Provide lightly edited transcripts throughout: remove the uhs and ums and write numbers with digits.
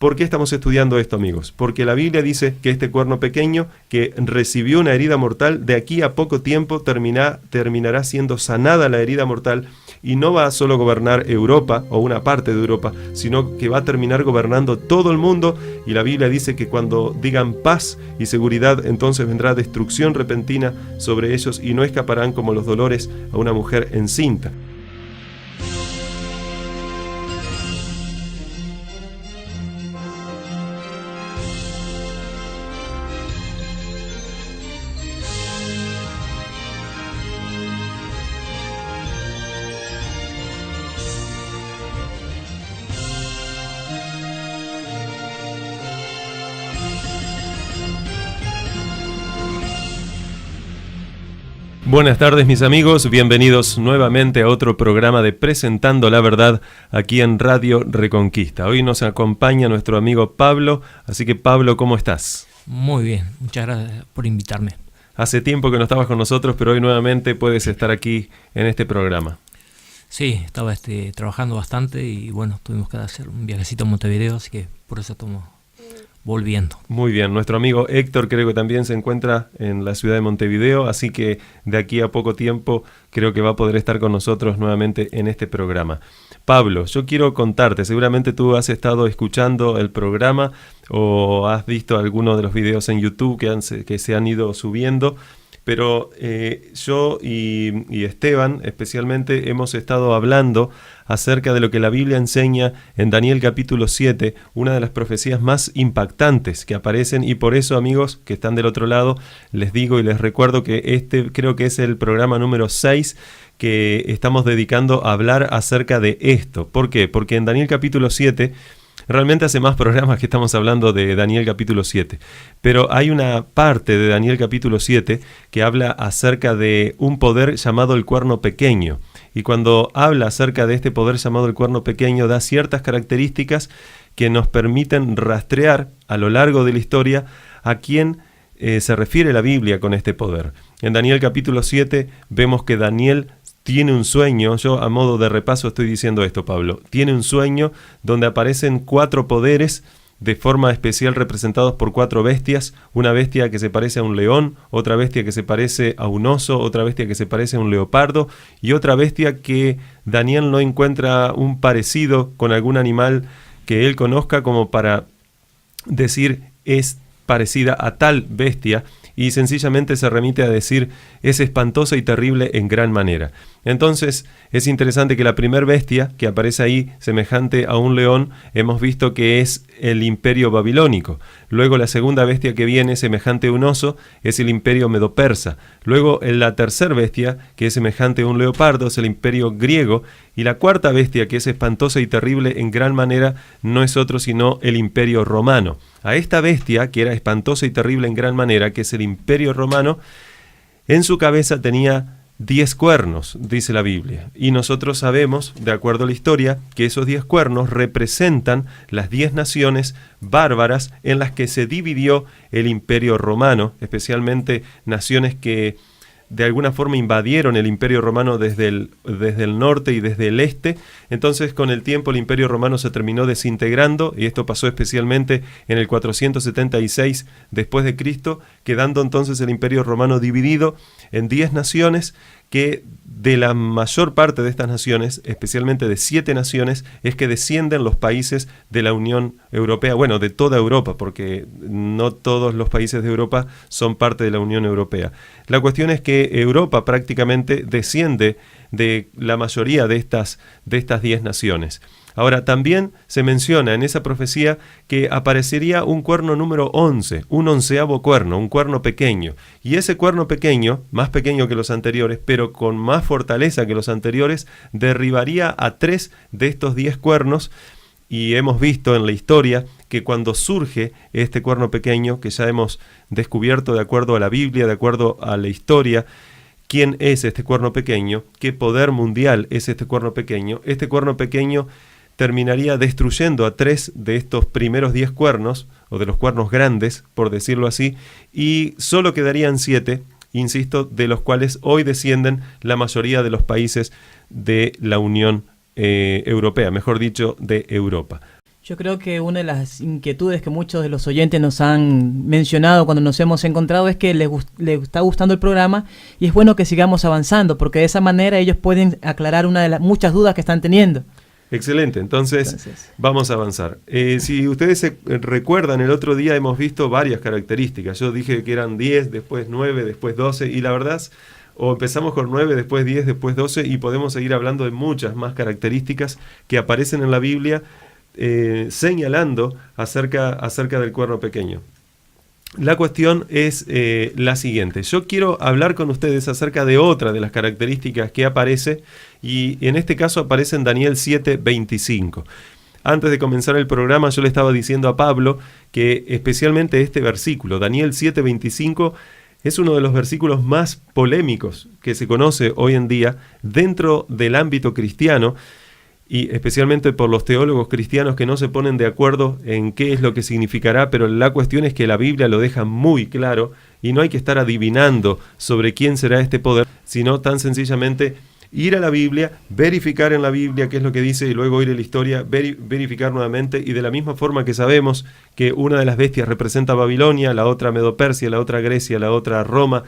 ¿Por qué estamos estudiando esto, amigos? Porque la Biblia dice que este cuerno pequeño que recibió una herida mortal, de aquí a poco tiempo terminará siendo sanada la herida mortal, y no va a solo gobernar Europa o una parte de Europa, sino que va a terminar gobernando todo el mundo. Y la Biblia dice que cuando digan paz y seguridad, entonces vendrá destrucción repentina sobre ellos y no escaparán como los dolores a una mujer encinta. Buenas tardes, mis amigos, bienvenidos nuevamente a otro programa de Presentando la Verdad aquí en Radio Reconquista. Hoy nos acompaña nuestro amigo Pablo, así que Pablo, ¿cómo estás? Muy bien, muchas gracias por invitarme. Hace tiempo que no estabas con nosotros, pero hoy nuevamente puedes estar aquí en este programa. Sí, estaba trabajando bastante y bueno, tuvimos que hacer un viajecito a Montevideo, así que por eso estamos volviendo. Muy bien, nuestro amigo Héctor creo que también se encuentra en la ciudad de Montevideo, así que de aquí a poco tiempo creo que va a poder estar con nosotros nuevamente en este programa. Pablo, yo quiero contarte, seguramente tú has estado escuchando el programa o has visto algunos de los videos en YouTube que se han ido subiendo, pero yo y Esteban especialmente hemos estado hablando acerca de lo que la Biblia enseña en Daniel capítulo 7, una de las profecías más impactantes que aparecen, y por eso, amigos que están del otro lado, les digo y les recuerdo que este creo que es el programa número 6 que estamos dedicando a hablar acerca de esto. ¿Por qué? Porque en Daniel capítulo 7, realmente hace más programas que estamos hablando de Daniel capítulo 7, pero hay una parte de Daniel capítulo 7 que habla acerca de un poder llamado el cuerno pequeño. Y cuando habla acerca de este poder llamado el cuerno pequeño, da ciertas características que nos permiten rastrear a lo largo de la historia a quién se refiere la Biblia con este poder. En Daniel capítulo 7 vemos que Daniel tiene un sueño. Yo a modo de repaso estoy diciendo esto, Pablo. Tiene un sueño donde aparecen 4 poderes de forma especial representados por 4 bestias, una bestia que se parece a un león, otra bestia que se parece a un oso, otra bestia que se parece a un leopardo y otra bestia que Daniel no encuentra un parecido con algún animal que él conozca como para decir es parecida a tal bestia, y sencillamente se remite a decir es espantosa y terrible en gran manera. Entonces es interesante que la primer bestia que aparece ahí semejante a un león hemos visto que es el imperio babilónico. Luego la segunda bestia que viene semejante a un oso es el imperio medo-persa. Luego la tercera bestia que es semejante a un leopardo es el imperio griego, y la cuarta bestia que es espantosa y terrible en gran manera no es otro sino el imperio romano. A esta bestia que era espantosa y terrible en gran manera, que es el imperio romano, en su cabeza tenía 10 cuernos, dice la Biblia. Y nosotros sabemos, de acuerdo a la historia, que esos 10 cuernos representan las 10 naciones bárbaras en las que se dividió el imperio romano, especialmente naciones que de alguna forma invadieron el imperio romano desde el norte y desde el este. Entonces con el tiempo el imperio romano se terminó desintegrando, y esto pasó especialmente en el 476 después de Cristo, quedando entonces el imperio romano dividido en 10 naciones, que de la mayor parte de estas naciones, especialmente de 7 naciones, es que descienden los países de la Unión Europea, bueno, de toda Europa, porque no todos los países de Europa son parte de la Unión Europea. La cuestión es que Europa prácticamente desciende de la mayoría de estas 10 naciones. Ahora, también se menciona en esa profecía que aparecería un cuerno número 11, un 11º cuerno, un cuerno pequeño. Y ese cuerno pequeño, más pequeño que los anteriores, pero con más fortaleza que los anteriores, derribaría a 3 de estos 10 cuernos. Y hemos visto en la historia que cuando surge este cuerno pequeño, que ya hemos descubierto de acuerdo a la Biblia, de acuerdo a la historia, quién es este cuerno pequeño, qué poder mundial es este cuerno pequeño terminaría destruyendo a 3 de estos primeros 10 cuernos, o de los cuernos grandes, por decirlo así, y solo quedarían 7, insisto, de los cuales hoy descienden la mayoría de los países de la Unión Europea, mejor dicho, de Europa. Yo creo que una de las inquietudes que muchos de los oyentes nos han mencionado cuando nos hemos encontrado es que les está gustando el programa y es bueno que sigamos avanzando porque de esa manera ellos pueden aclarar una de las muchas dudas que están teniendo. Excelente, entonces vamos a avanzar. Si ustedes se recuerdan, el otro día hemos visto varias características. Yo dije que eran 10, después 9, después 12 y la verdad es, o empezamos con 9, después 10, después 12 y podemos seguir hablando de muchas más características que aparecen en la Biblia señalando acerca del cuerno pequeño. La cuestión es la siguiente. Yo quiero hablar con ustedes acerca de otra de las características que aparece y en este caso aparece en Daniel 7:25. Antes de comenzar el programa yo le estaba diciendo a Pablo que especialmente este versículo, Daniel 7:25, es uno de los versículos más polémicos que se conoce hoy en día dentro del ámbito cristiano, y especialmente por los teólogos cristianos que no se ponen de acuerdo en qué es lo que significará, pero la cuestión es que la Biblia lo deja muy claro y no hay que estar adivinando sobre quién será este poder, sino tan sencillamente ir a la Biblia, verificar en la Biblia qué es lo que dice y luego ir a la historia, verificar nuevamente, y de la misma forma que sabemos que una de las bestias representa a Babilonia, la otra Medo-Persia, la otra Grecia, la otra Roma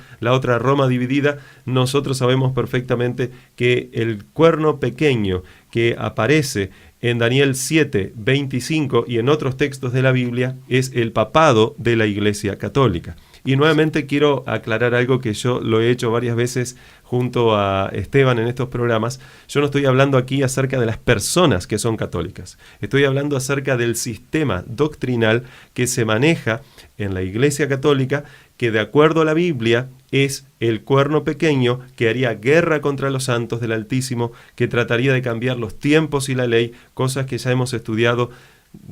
dividida, nosotros sabemos perfectamente que el cuerno pequeño que aparece en Daniel 7:25 y en otros textos de la Biblia es el papado de la Iglesia Católica. Y nuevamente quiero aclarar algo que yo lo he hecho varias veces junto a Esteban en estos programas. Yo no estoy hablando aquí acerca de las personas que son católicas. Estoy hablando acerca del sistema doctrinal que se maneja en la Iglesia Católica, que de acuerdo a la Biblia es el cuerno pequeño que haría guerra contra los santos del Altísimo, que trataría de cambiar los tiempos y la ley, cosas que ya hemos estudiado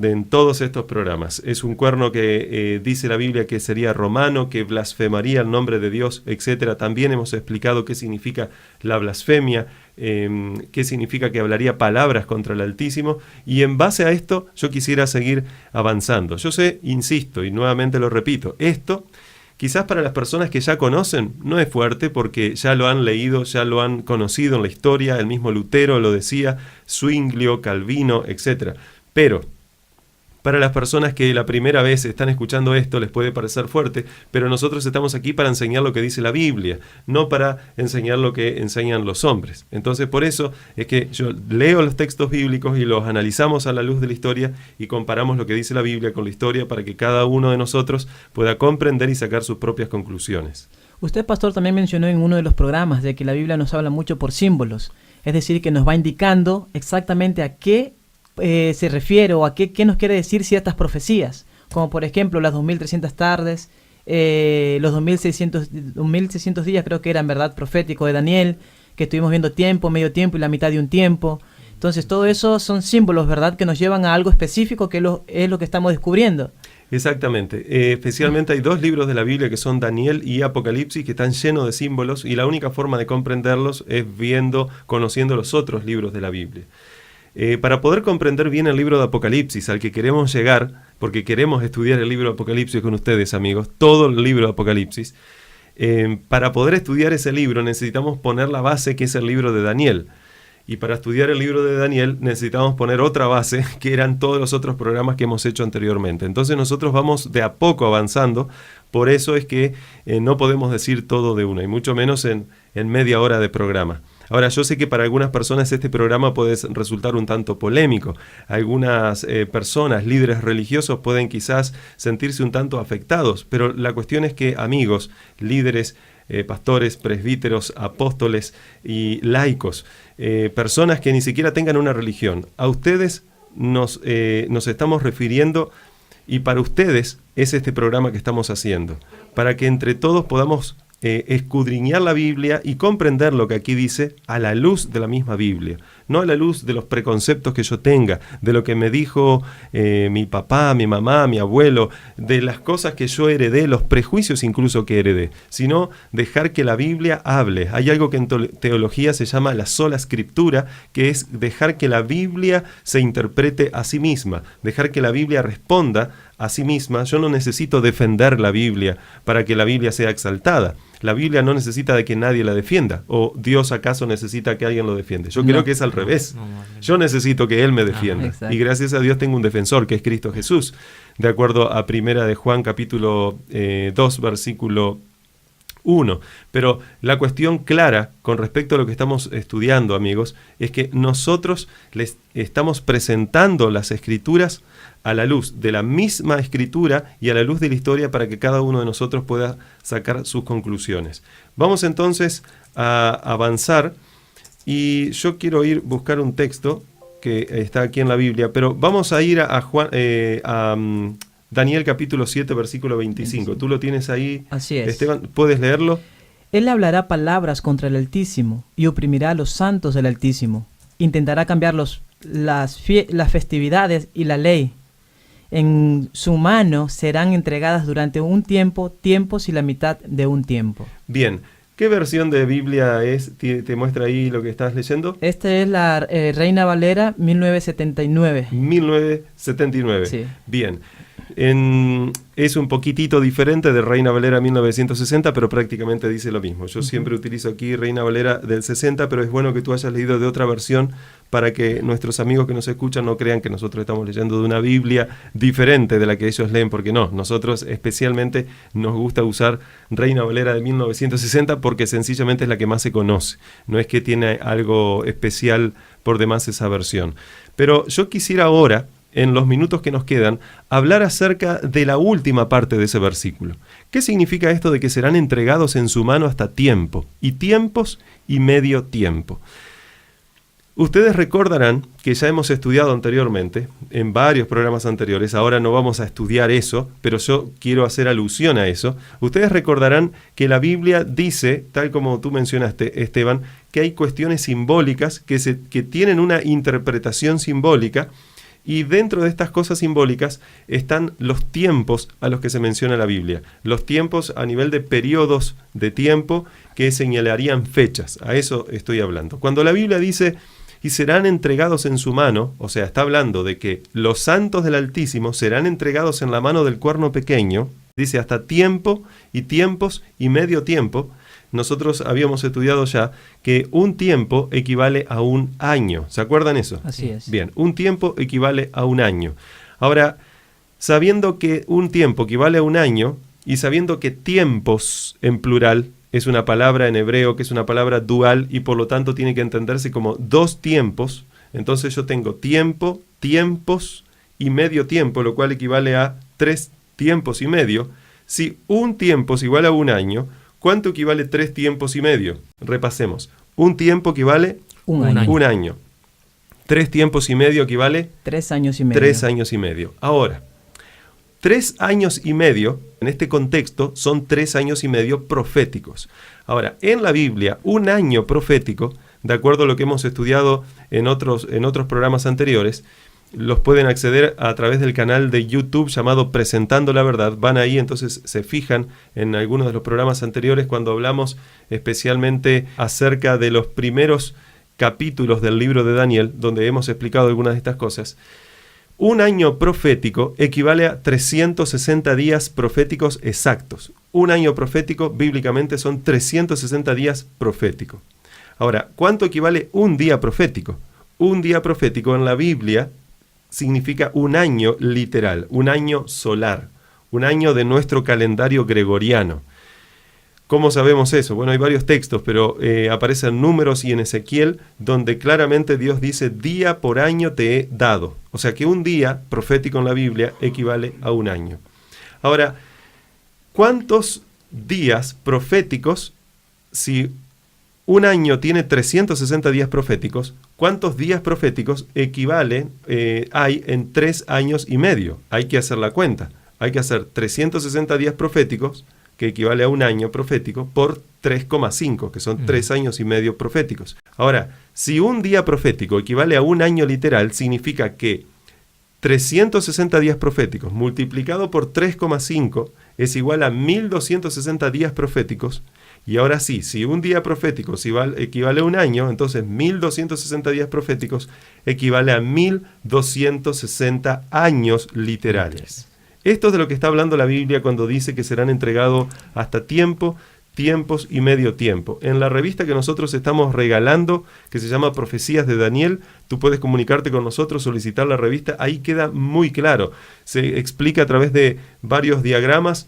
en todos estos programas. Es un cuerno que dice la Biblia que sería romano, que blasfemaría el nombre de Dios, etc. También hemos explicado qué significa la blasfemia, qué significa que hablaría palabras contra el Altísimo, y en base a esto yo quisiera seguir avanzando. Yo sé, insisto y nuevamente lo repito, esto quizás para las personas que ya conocen no es fuerte porque ya lo han leído, ya lo han conocido en la historia, el mismo Lutero lo decía, Zwinglio, Calvino, etc. Pero para las personas que la primera vez están escuchando esto les puede parecer fuerte, pero nosotros estamos aquí para enseñar lo que dice la Biblia, no para enseñar lo que enseñan los hombres. Entonces por eso es que yo leo los textos bíblicos y los analizamos a la luz de la historia y comparamos lo que dice la Biblia con la historia para que cada uno de nosotros pueda comprender y sacar sus propias conclusiones. Usted, pastor, también mencionó en uno de los programas de que la Biblia nos habla mucho por símbolos, es decir, que nos va indicando exactamente a qué se refiere o a qué nos quiere decir ciertas profecías, como por ejemplo las 2300 tardes, los 2600 días creo que eran, ¿verdad?, profético de Daniel, que estuvimos viendo tiempo, medio tiempo y la mitad de un tiempo. Entonces todo eso son símbolos, ¿verdad?, que nos llevan a algo específico que es lo que estamos descubriendo. Exactamente, especialmente hay dos libros de la Biblia que son Daniel y Apocalipsis, que están llenos de símbolos y la única forma de comprenderlos es conociendo los otros libros de la Biblia. Para poder comprender bien el libro de Apocalipsis, al que queremos llegar, porque queremos estudiar el libro de Apocalipsis con ustedes, amigos, todo el libro de Apocalipsis, para poder estudiar ese libro necesitamos poner la base que es el libro de Daniel. Y para estudiar el libro de Daniel necesitamos poner otra base, que eran todos los otros programas que hemos hecho anteriormente. Entonces nosotros vamos de a poco avanzando, por eso es que no podemos decir todo de una, y mucho menos en media hora de programa. Ahora, yo sé que para algunas personas este programa puede resultar un tanto polémico. Algunas personas, líderes religiosos, pueden quizás sentirse un tanto afectados, pero la cuestión es que, amigos, líderes, pastores, presbíteros, apóstoles y laicos, personas que ni siquiera tengan una religión, a ustedes nos estamos refiriendo, y para ustedes es este programa que estamos haciendo, para que entre todos podamos escudriñar la Biblia y comprender lo que aquí dice a la luz de la misma Biblia, no a la luz de los preconceptos que yo tenga, de lo que me dijo mi papá, mi mamá, mi abuelo, de las cosas que yo heredé, los prejuicios incluso que heredé, sino dejar que la Biblia hable. Hay algo que en teología se llama la sola escritura, que es dejar que la Biblia se interprete a sí misma, dejar que la Biblia responda a sí misma, yo no necesito defender la Biblia para que la Biblia sea exaltada. La Biblia no necesita de que nadie la defienda. ¿O Dios acaso necesita que alguien lo defienda? Yo creo que es al revés. Yo necesito que Él me defienda. Y gracias a Dios tengo un defensor, que es Cristo Jesús. De acuerdo a 1 de Juan, capítulo 2, versículo 1. Pero la cuestión clara con respecto a lo que estamos estudiando, amigos, es que nosotros les estamos presentando las Escrituras a la luz de la misma Escritura y a la luz de la historia para que cada uno de nosotros pueda sacar sus conclusiones. Vamos entonces a avanzar y yo quiero buscar un texto que está aquí en la Biblia, pero vamos a ir a Daniel capítulo 7, versículo 25. ¿Tú lo tienes ahí, Así es. Esteban? ¿Puedes leerlo? Él hablará palabras contra el Altísimo y oprimirá a los santos del Altísimo. Intentará cambiar las festividades y la ley. En su mano serán entregadas durante un tiempo, tiempos y la mitad de un tiempo. Bien. ¿Qué versión de Biblia es? ¿Te muestra ahí lo que estás leyendo? Esta es la Reina Valera 1979. 1979. Sí. Bien. Es un poquitito diferente de Reina Valera 1960, pero prácticamente dice lo mismo. Yo siempre utilizo aquí Reina Valera del 60, pero es bueno que tú hayas leído de otra versión para que nuestros amigos que nos escuchan no crean que nosotros estamos leyendo de una Biblia diferente de la que ellos leen, porque no, nosotros especialmente nos gusta usar Reina Valera de 1960 porque sencillamente es la que más se conoce. No es que tiene algo especial por demás esa versión. Pero yo quisiera ahora, en los minutos que nos quedan, hablar acerca de la última parte de ese versículo. ¿Qué significa esto de que serán entregados en su mano hasta tiempo, y tiempos y medio tiempo? Ustedes recordarán que ya hemos estudiado anteriormente, en varios programas anteriores, ahora no vamos a estudiar eso, pero yo quiero hacer alusión a eso. Ustedes recordarán que la Biblia dice, tal como tú mencionaste, Esteban, que hay cuestiones simbólicas que tienen una interpretación simbólica. Y dentro de estas cosas simbólicas están los tiempos a los que se menciona la Biblia. Los tiempos a nivel de periodos de tiempo que señalarían fechas. A eso estoy hablando. Cuando la Biblia dice, y serán entregados en su mano, o sea, está hablando de que los santos del Altísimo serán entregados en la mano del cuerno pequeño, dice hasta tiempo y tiempos y medio tiempo. Nosotros habíamos estudiado ya que un tiempo equivale a un año. ¿Se acuerdan eso? Así es. Bien, un tiempo equivale a un año. Ahora, sabiendo que un tiempo equivale a un año y sabiendo que tiempos en plural es una palabra en hebreo que es una palabra dual y por lo tanto tiene que entenderse como dos tiempos, entonces yo tengo tiempo, tiempos y medio tiempo, lo cual equivale a 3 tiempos y medio. Si un tiempo es igual a un año, ¿cuánto equivale 3 tiempos y medio? Repasemos. Un tiempo equivale un año. 3 tiempos y medio equivale 3 años y medio. 3 años y medio. Ahora, 3 años y medio, en este contexto, son 3 años y medio proféticos. Ahora, en la Biblia, un año profético, de acuerdo a lo que hemos estudiado en otros programas anteriores, los pueden acceder a través del canal de YouTube llamado Presentando la Verdad. Van ahí, entonces se fijan en algunos de los programas anteriores cuando hablamos especialmente acerca de los primeros capítulos del libro de Daniel, donde hemos explicado algunas de estas cosas. Un año profético equivale a 360 días proféticos exactos. Un año profético bíblicamente son 360 días proféticos. Ahora, ¿cuánto equivale un día profético? Un día profético en la Biblia significa un año literal, un año solar, un año de nuestro calendario gregoriano. ¿Cómo sabemos eso? Bueno, hay varios textos, pero aparecen Números y en Ezequiel, donde claramente Dios dice, día por año te he dado. O sea que un día profético en la Biblia equivale a un año. Ahora, ¿cuántos días proféticos, si un año tiene 360 días proféticos, cuántos días proféticos equivalen hay en 3 años y medio? Hay que hacer la cuenta. Hay que hacer 360 días proféticos, que equivale a un año profético, por 3,5, que son 3 años y medio proféticos. Ahora, si un día profético equivale a un año literal, significa que 360 días proféticos multiplicado por 3,5 es igual a 1260 días proféticos. Y ahora sí, si un día profético equivale a un año, entonces 1260 días proféticos equivale a 1260 años literales. Esto es de lo que está hablando la Biblia cuando dice que serán entregados hasta tiempo, tiempos y medio tiempo. En la revista que nosotros estamos regalando, que se llama Profecías de Daniel, tú puedes comunicarte con nosotros, solicitar la revista, ahí queda muy claro. Se explica a través de varios diagramas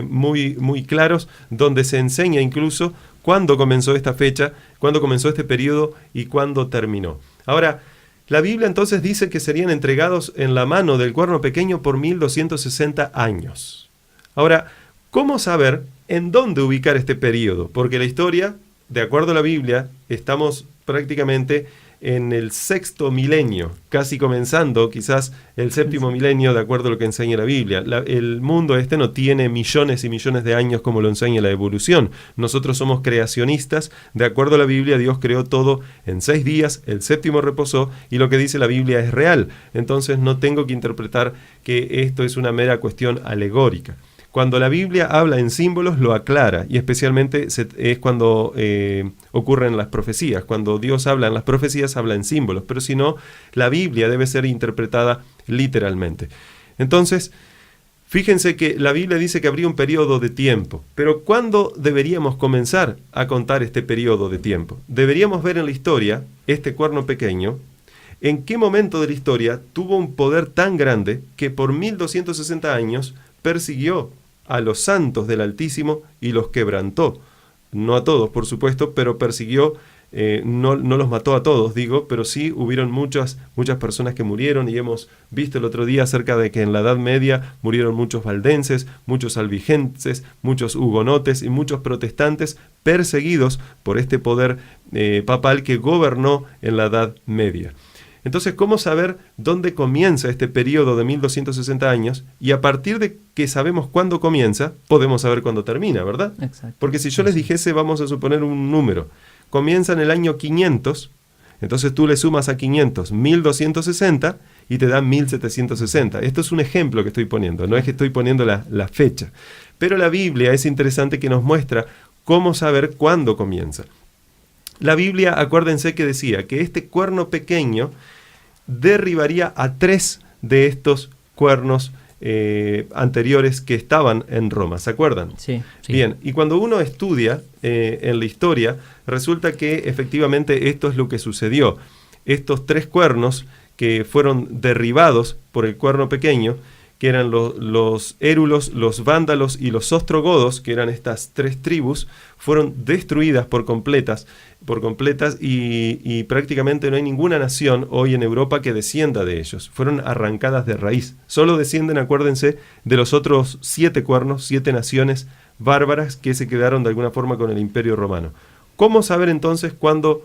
muy claros, donde se enseña incluso cuándo comenzó esta fecha, cuándo comenzó este periodo y cuándo terminó. Ahora, la Biblia entonces dice que serían entregados en la mano del cuerno pequeño por 1260 años. Ahora, ¿cómo saber en dónde ubicar este periodo? Porque la historia, de acuerdo a la Biblia, estamos prácticamente en el 6º milenio, casi comenzando quizás el 7º milenio, de acuerdo a lo que enseña la Biblia. El mundo no tiene millones y millones de años como lo enseña la evolución. Nosotros somos creacionistas. De acuerdo a la Biblia, Dios creó todo en 6 días, el 7º reposó, y lo que dice la Biblia es real. Entonces no tengo que interpretar que esto es una mera cuestión alegórica. Cuando la Biblia habla en símbolos, lo aclara, y especialmente es cuando ocurren las profecías. Cuando Dios habla en las profecías, habla en símbolos, pero si no, la Biblia debe ser interpretada literalmente. Entonces, fíjense que la Biblia dice que habría un periodo de tiempo, pero ¿cuándo deberíamos comenzar a contar este periodo de tiempo? Deberíamos ver en la historia este cuerno pequeño, en qué momento de la historia tuvo un poder tan grande que por 1260 años persiguió a los santos del Altísimo y los quebrantó. No a todos, por supuesto, pero persiguió, no los mató a todos, digo, pero sí hubieron muchas personas que murieron, y hemos visto el otro día acerca de que en la Edad Media murieron muchos valdenses, muchos albigenses, muchos hugonotes y muchos protestantes perseguidos por este poder papal que gobernó en la Edad Media. Entonces, ¿cómo saber dónde comienza este periodo de 1260 años? Y a partir de que sabemos cuándo comienza, podemos saber cuándo termina, ¿verdad? Exacto. Porque si yo les dijese, vamos a suponer un número, comienza en el año 500, entonces tú le sumas a 500 1260 y te da 1760. Esto es un ejemplo que estoy poniendo, no es que estoy poniendo la fecha. Pero la Biblia es interesante que nos muestra cómo saber cuándo comienza. La Biblia, acuérdense que decía que este cuerno pequeño derribaría a 3 de estos cuernos anteriores que estaban en Roma, ¿se acuerdan? Sí. Bien, y cuando uno estudia en la historia, resulta que efectivamente esto es lo que sucedió. Estos 3 cuernos que fueron derribados por el cuerno pequeño, que eran los érulos, los vándalos y los ostrogodos, que eran estas 3 tribus, fueron destruidas por completas y prácticamente no hay ninguna nación hoy en Europa que descienda de ellos. Fueron arrancadas de raíz. Solo descienden, acuérdense, de los otros 7 cuernos, 7 naciones bárbaras que se quedaron de alguna forma con el Imperio Romano. ¿Cómo saber entonces cuándo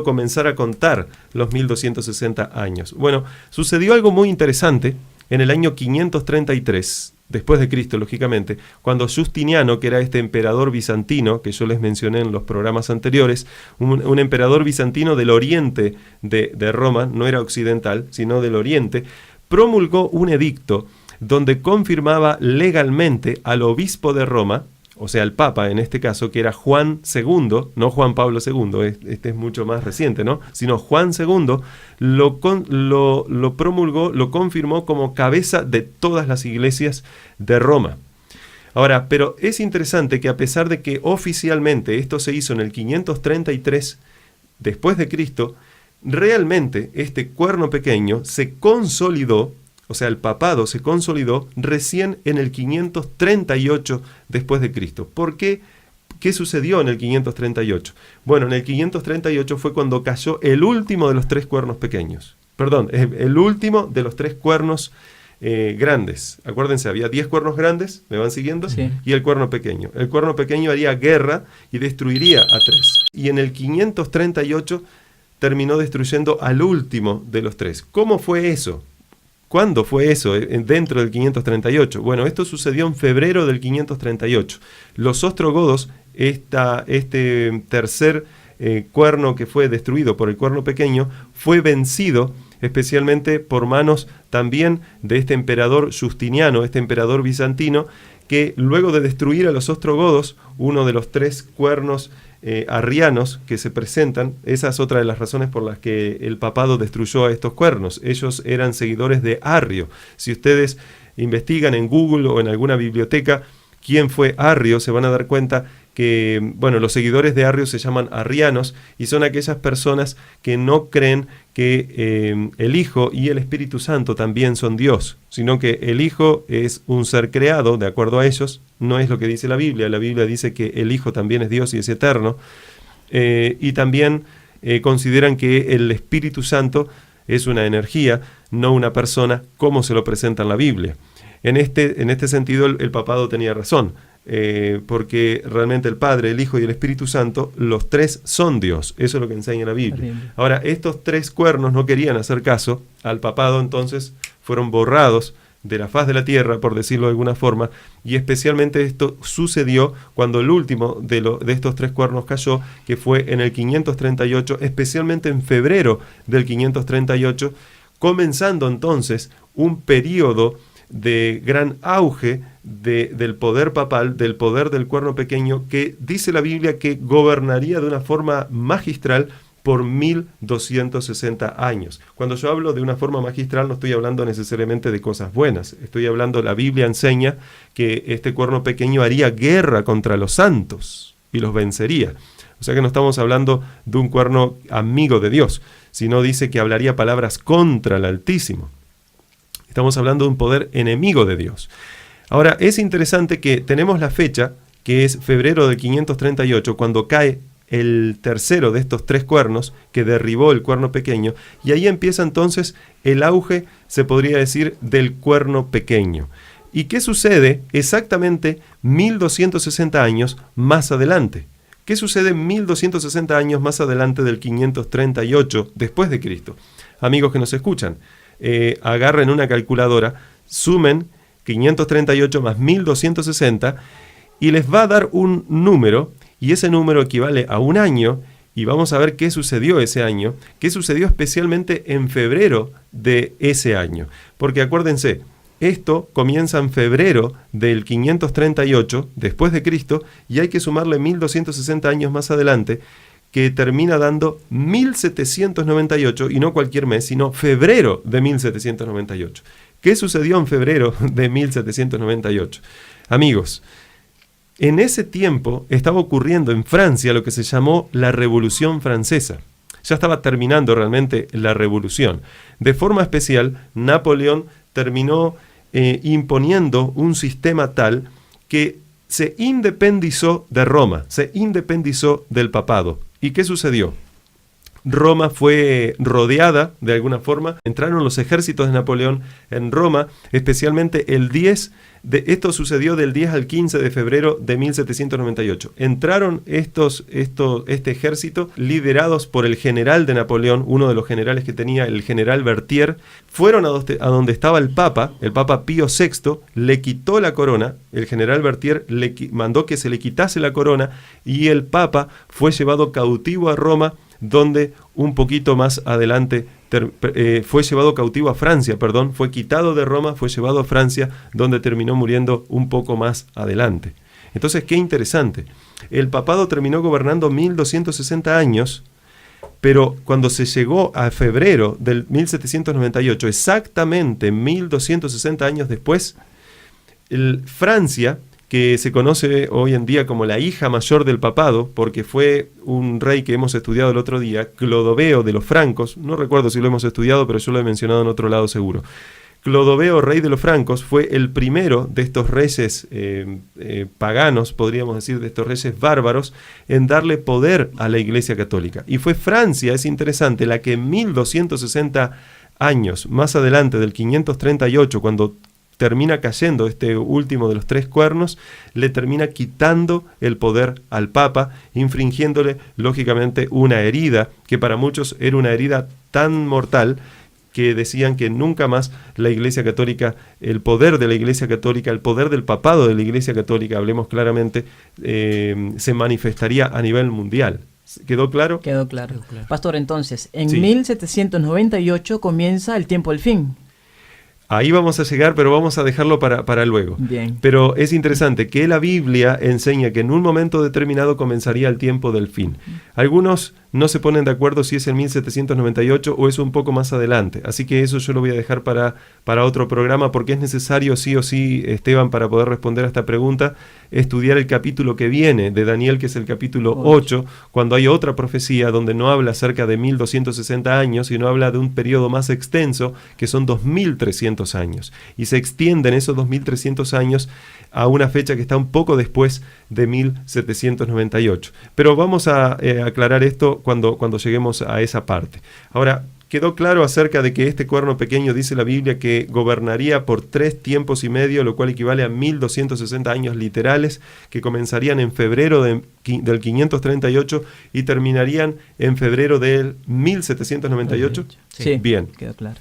comenzar a contar los 1260 años? Bueno, sucedió algo muy interesante en el año 533, después de Cristo, lógicamente, cuando Justiniano, que era este emperador bizantino, que yo les mencioné en los programas anteriores, un emperador bizantino del oriente de Roma, no era occidental, sino del oriente, promulgó un edicto donde confirmaba legalmente al obispo de Roma, o sea, el Papa en este caso, que era Juan II, no Juan Pablo II, este es mucho más reciente, ¿no? Sino Juan II, lo promulgó, lo confirmó como cabeza de todas las iglesias de Roma. Ahora, pero es interesante que a pesar de que oficialmente esto se hizo en el 533 después de Cristo, realmente este cuerno pequeño se consolidó, o sea, el papado se consolidó recién en el 538 después de Cristo. ¿Por qué? ¿Qué sucedió en el 538? Bueno, en el 538 fue cuando cayó el último de los 3 cuernos pequeños. Perdón, el último de los 3 cuernos grandes. Acuérdense, había 10 cuernos grandes, ¿me van siguiendo? Sí. Y el cuerno pequeño. El cuerno pequeño haría guerra y destruiría a 3. Y en el 538 terminó destruyendo al último de los 3. ¿Cómo fue eso? ¿Cuándo fue eso dentro del 538? Bueno, esto sucedió en febrero del 538. Los ostrogodos, este tercer cuerno que fue destruido por el cuerno pequeño, fue vencido especialmente por manos también de este emperador Justiniano, este emperador bizantino, que luego de destruir a los ostrogodos, uno de los 3 cuernos arrianos que se presentan. Esa es otra de las razones por las que el papado destruyó a estos cuernos. Ellos eran seguidores de Arrio. Si ustedes investigan en Google o en alguna biblioteca quién fue Arrio, se van a dar cuenta que, bueno, los seguidores de Arrio se llaman arrianos y son aquellas personas que no creen que el Hijo y el Espíritu Santo también son Dios, sino que el Hijo es un ser creado, de acuerdo a ellos. No es lo que dice la Biblia dice que el Hijo también es Dios y es eterno, y también consideran que el Espíritu Santo es una energía, no una persona, como se lo presenta en la Biblia. En este sentido el papado tenía razón, porque realmente el Padre, el Hijo y el Espíritu Santo, los tres son Dios. Eso es lo que enseña la Biblia. Ahora, estos tres cuernos no querían hacer caso al papado, entonces fueron borrados de la faz de la tierra, por decirlo de alguna forma, y especialmente esto sucedió cuando el último de estos tres cuernos cayó, que fue en el 538, especialmente en febrero del 538, comenzando entonces un periodo de gran auge del poder papal, del poder del cuerno pequeño, que dice la Biblia que gobernaría de una forma magistral por 1260 años. Cuando yo hablo de una forma magistral no estoy hablando necesariamente de cosas buenas, estoy hablando, la Biblia enseña que este cuerno pequeño haría guerra contra los santos y los vencería. O sea que no estamos hablando de un cuerno amigo de Dios, sino dice que hablaría palabras contra el Altísimo. Estamos hablando de un poder enemigo de Dios. Ahora, es interesante que tenemos la fecha, que es febrero del 538, cuando cae el tercero de estos tres cuernos, que derribó el cuerno pequeño, y ahí empieza entonces el auge, se podría decir, del cuerno pequeño. ¿Y qué sucede exactamente 1260 años más adelante? ¿Qué sucede 1260 años más adelante del 538 después de Cristo? Amigos que nos escuchan, agarren una calculadora, sumen 538 más 1260 y les va a dar un número, y ese número equivale a un año, y vamos a ver qué sucedió ese año, qué sucedió especialmente en febrero de ese año. Porque acuérdense, esto comienza en febrero del 538 después de Cristo, y hay que sumarle 1260 años más adelante, que termina dando 1798, y no cualquier mes, sino febrero de 1798. ¿Qué sucedió en febrero de 1798? Amigos, en ese tiempo estaba ocurriendo en Francia lo que se llamó la Revolución Francesa. Ya estaba terminando realmente la revolución. De forma especial, Napoleón terminó imponiendo un sistema tal que se independizó de Roma, se independizó del papado. ¿Y qué sucedió? Roma fue rodeada de alguna forma, entraron los ejércitos de Napoleón en Roma, especialmente el 10, esto sucedió del 10 al 15 de febrero de 1798. Entraron este ejército liderados por el general de Napoleón, uno de los generales que tenía, el general Berthier, fueron a donde estaba el Papa Pío VI, le quitó la corona, el general Berthier le mandó que se le quitase la corona y el Papa fue llevado cautivo a Roma, donde un poquito más adelante fue llevado cautivo a Francia, fue quitado de Roma, fue llevado a Francia, donde terminó muriendo un poco más adelante. Entonces, qué interesante. El papado terminó gobernando 1260 años, pero cuando se llegó a febrero del 1798, exactamente 1260 años después, Francia, que se conoce hoy en día como la hija mayor del papado, porque fue un rey que hemos estudiado el otro día, Clodoveo de los francos, no recuerdo si lo hemos estudiado, pero yo lo he mencionado en otro lado seguro. Clodoveo, rey de los francos, fue el primero de estos reyes paganos, podríamos decir, de estos reyes bárbaros, en darle poder a la Iglesia Católica. Y fue Francia, es interesante, la que en 1260 años más adelante, del 538, cuando termina cayendo este último de los tres cuernos, le termina quitando el poder al Papa, infringiéndole lógicamente una herida, que para muchos era una herida tan mortal que decían que nunca más la Iglesia Católica, el poder de la Iglesia Católica, el poder del papado de la Iglesia Católica, hablemos claramente, se manifestaría a nivel mundial. ¿Quedó claro? Quedó claro. Pastor, entonces, en 1798 comienza el tiempo del fin. Ahí vamos a llegar, pero vamos a dejarlo para luego. Bien. Pero es interesante que la Biblia enseña que en un momento determinado comenzaría el tiempo del fin. Algunos no se ponen de acuerdo si es en 1798 o es un poco más adelante. Así que eso yo lo voy a dejar para otro programa, porque es necesario sí o sí, Esteban, para poder responder a esta pregunta, estudiar el capítulo que viene de Daniel, que es el capítulo 8, cuando hay otra profecía donde no habla acerca de 1260 años, sino habla de un periodo más extenso, que son 2300 años. Y se extienden esos 2300 años a una fecha que está un poco después de 1798. Pero vamos a aclarar esto cuando lleguemos a esa parte. Ahora, quedó claro acerca de que este cuerno pequeño, dice la Biblia, que gobernaría por 3 tiempos y medio, lo cual equivale a 1260 años literales, que comenzarían en febrero del 538 y terminarían en febrero del 1798. Sí, bien. Quedó claro.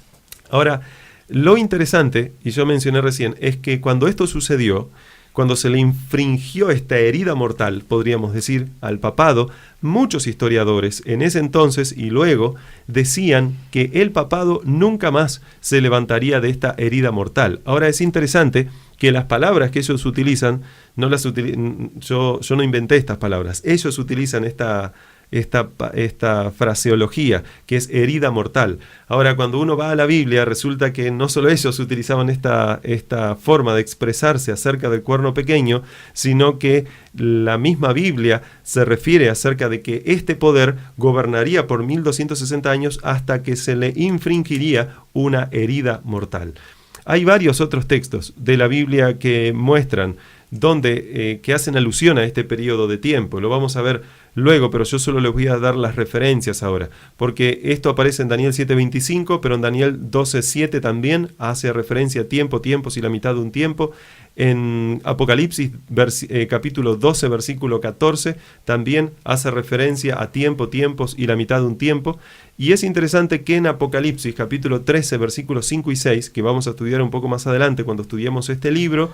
Ahora, lo interesante, y yo mencioné recién, es que cuando esto sucedió, cuando se le infringió esta herida mortal, podríamos decir, al papado, muchos historiadores en ese entonces y luego decían que el papado nunca más se levantaría de esta herida mortal. Ahora es interesante que las palabras que ellos utilizan, yo no inventé estas palabras, ellos utilizan esta fraseología, que es herida mortal. Ahora, cuando uno va a la Biblia, resulta que no solo ellos utilizaban esta forma de expresarse acerca del cuerno pequeño, sino que la misma Biblia se refiere acerca de que este poder gobernaría por 1260 años hasta que se le infringiría una herida mortal. Hay varios otros textos de la Biblia que muestran que hacen alusión a este periodo de tiempo. Lo vamos a ver luego, pero yo solo les voy a dar las referencias ahora, porque esto aparece en Daniel 7:25, pero en Daniel 12:7 también hace referencia a tiempo, tiempos y la mitad de un tiempo. En Apocalipsis capítulo 12, versículo 14, también hace referencia a tiempo, tiempos y la mitad de un tiempo. Y es interesante que en Apocalipsis capítulo 13, versículos 5 y 6, que vamos a estudiar un poco más adelante cuando estudiemos este libro,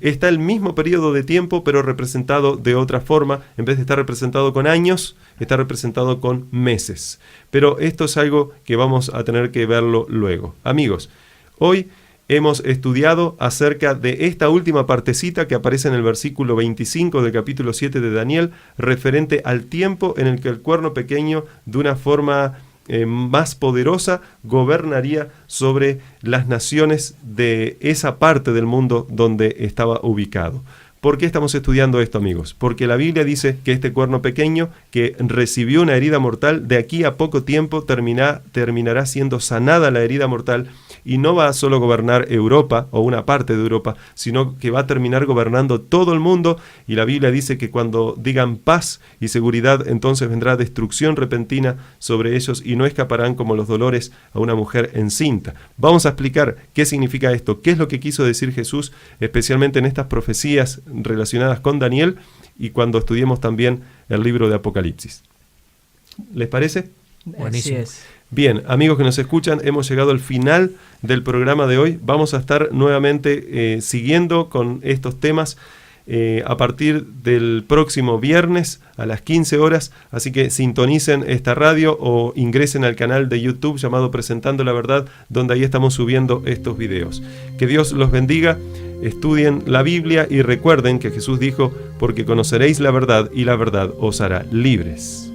está el mismo periodo de tiempo, pero representado de otra forma. En vez de estar representado con años, está representado con meses. Pero esto es algo que vamos a tener que verlo luego. Amigos, hoy hemos estudiado acerca de esta última partecita que aparece en el versículo 25 del capítulo 7 de Daniel, referente al tiempo en el que el cuerno pequeño, de una forma más poderosa, gobernaría sobre las naciones de esa parte del mundo donde estaba ubicado. ¿Por qué estamos estudiando esto, amigos? Porque la Biblia dice que este cuerno pequeño, que recibió una herida mortal, de aquí a poco tiempo terminará siendo sanada la herida mortal, y no va a solo gobernar Europa o una parte de Europa, sino que va a terminar gobernando todo el mundo. Y la Biblia dice que cuando digan paz y seguridad, entonces vendrá destrucción repentina sobre ellos y no escaparán como los dolores a una mujer encinta. Vamos a explicar qué significa esto, qué es lo que quiso decir Jesús, especialmente en estas profecías relacionadas con Daniel y cuando estudiemos también el libro de Apocalipsis. ¿Les parece? Buenísimo. Así es. Bien, amigos que nos escuchan, hemos llegado al final del programa de hoy. Vamos a estar nuevamente siguiendo con estos temas a partir del próximo viernes a las 15 horas. Así que sintonicen esta radio o ingresen al canal de YouTube llamado Presentando la Verdad, donde ahí estamos subiendo estos videos. Que Dios los bendiga, estudien la Biblia y recuerden que Jesús dijo, porque conoceréis la verdad y la verdad os hará libres.